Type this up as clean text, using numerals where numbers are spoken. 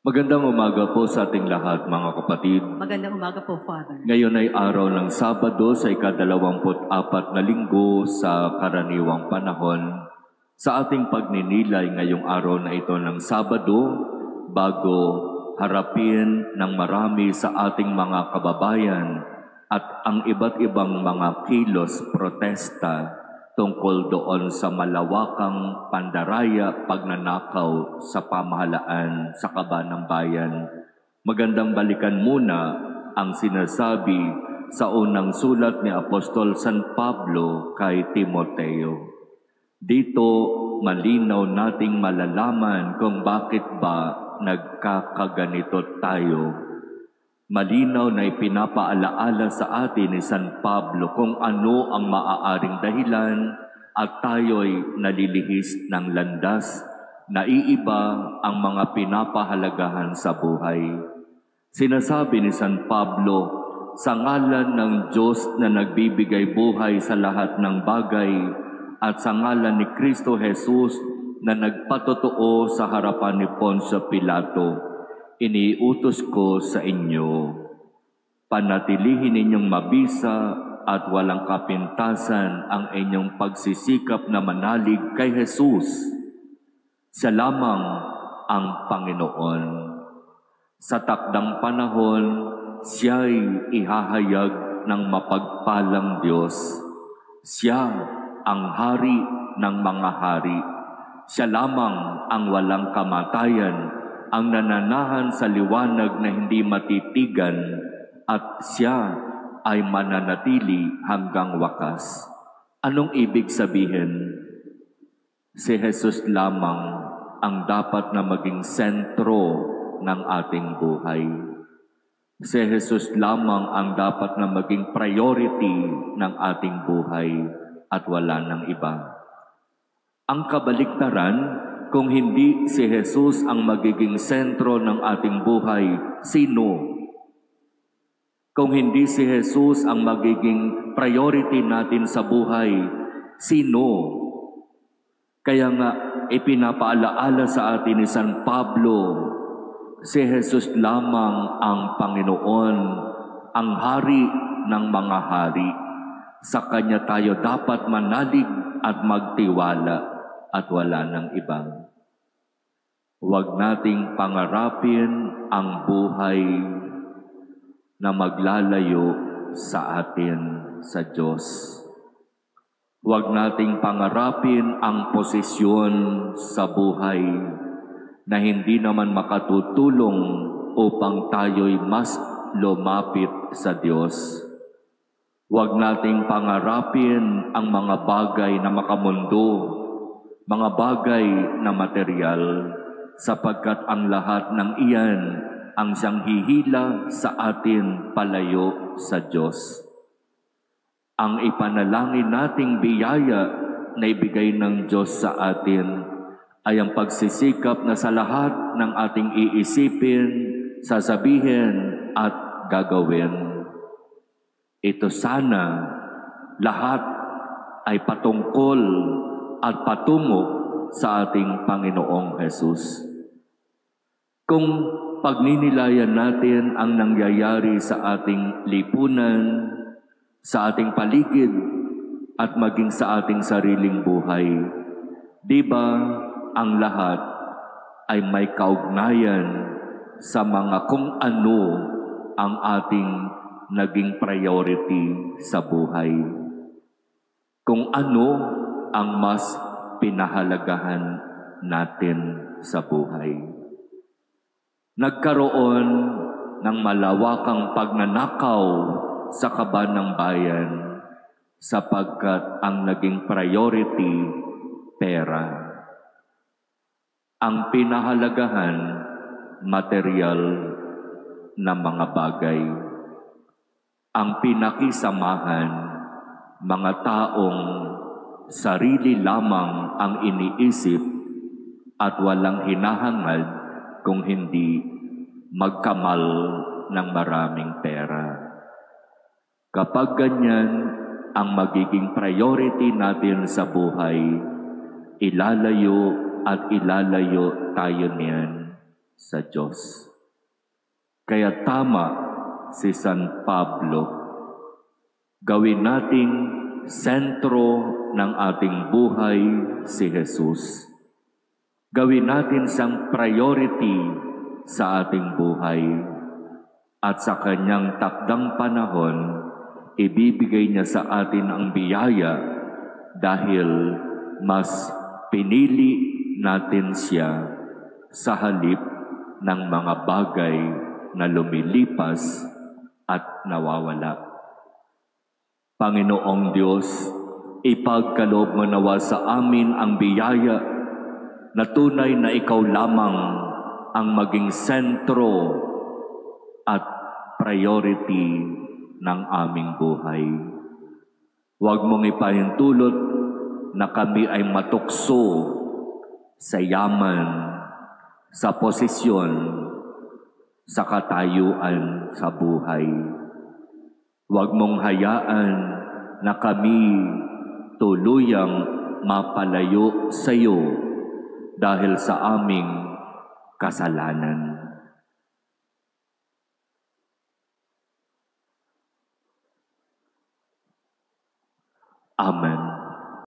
Magandang umaga po sa ating lahat, mga kapatid. Magandang umaga po, Father. Ngayon ay araw ng Sabado sa ika-24 na linggo sa karaniwang panahon. Sa ating pagninilay ngayong araw na ito ng Sabado, bago harapin ng marami sa ating mga kababayan at ang iba't ibang mga kilos protesta tungkol doon sa malawakang pandaraya pagnanakaw sa pamahalaan sa kaban ng bayan. Magandang balikan muna ang sinasabi sa unang sulat ni Apostol San Pablo kay Timoteo. Dito malinaw nating malalaman kung bakit ba nagkakaganito tayo. Malinaw na ipinapaalaala sa atin ni San Pablo kung ano ang maaaring dahilan at tayo'y nalilihis ng landas, naiiba ang mga pinapahalagahan sa buhay. Sinasabi ni San Pablo, sa ngalan ng Diyos na nagbibigay buhay sa lahat ng bagay at sa ngalan ni Kristo Jesus na nagpatotoo sa harapan ni Poncio Pilato, iniutos ko sa inyo, panatilihin ninyong mabisa at walang kapintasan ang inyong pagsisikap na manalig kay Jesus. Siya lamang ang Panginoon. Sa takdang panahon, siya'y ihahayag ng mapagpalang Diyos. Siya ang hari ng mga hari. Siya lamang ang walang kamatayan, ang nananahan sa liwanag na hindi matitigan, at siya ay mananatili hanggang wakas. Anong ibig sabihin? Si Jesus lamang ang dapat na maging sentro ng ating buhay. Si Jesus lamang ang dapat na maging priority ng ating buhay at wala ng iba. Ang kabaliktaran, kung hindi si Jesus ang magiging sentro ng ating buhay, sino? Kung hindi si Jesus ang magiging priority natin sa buhay, sino? Kaya nga, ipinapaalaala sa atin ni San Pablo, si Jesus lamang ang Panginoon, ang hari ng mga hari. Sa Kanya tayo dapat manalig at magtiwala at wala ng ibang. Huwag nating pangarapin ang buhay na maglalayo sa atin sa Diyos. Huwag nating pangarapin ang posisyon sa buhay na hindi naman makatutulong upang tayo'y mas lumapit sa Diyos. Huwag nating pangarapin ang mga bagay na makamundo, mga bagay na material, sapagkat ang lahat ng iyan ang siyang hihila sa atin palayo sa Diyos. Ang ipanalangin nating biyaya na ibigay ng Diyos sa atin ay ang pagsisikap na sa lahat ng ating iisipin, sasabihin at gagawin. Ito sana lahat ay patungkol at patungo sa ating Panginoong Jesus. Kung pagninilayan natin ang nangyayari sa ating lipunan, sa ating paligid, at maging sa ating sariling buhay, di ba ang lahat ay may kaugnayan sa mga kung ano ang ating naging priority sa buhay? Kung ano ang mas pinahalagahan natin sa buhay. Nagkaroon ng malawakang pagnanakaw sa kaban ng bayan sapagkat ang naging priority, pera. Ang pinahalagahan, material na mga bagay. Ang pinakisamahan, mga taong sarili lamang ang iniisip at walang hinahangad kung hindi magkamal ng maraming pera. Kapag ganyan ang magiging priority natin sa buhay, ilalayo at ilalayo tayo niyan sa Diyos. Kaya tama si San Pablo, gawin nating sentro ng ating buhay si Jesus. Gawin natin siyang priority sa ating buhay. At sa kanyang takdang panahon, ibibigay niya sa atin ang biyaya dahil mas pinili natin siya sa halip ng mga bagay na lumilipas at nawawala. Panginoong Diyos, ipagkaloob mo nawa sa amin ang biyaya na tunay na ikaw lamang ang maging sentro at priority ng aming buhay. Huwag mong ipahintulot na kami ay matukso sa yaman, sa posisyon, sa katayuan sa buhay. Huwag mong hayaan na kami tuluyang mapalayo sa iyo dahil sa aming kasalanan. Amen.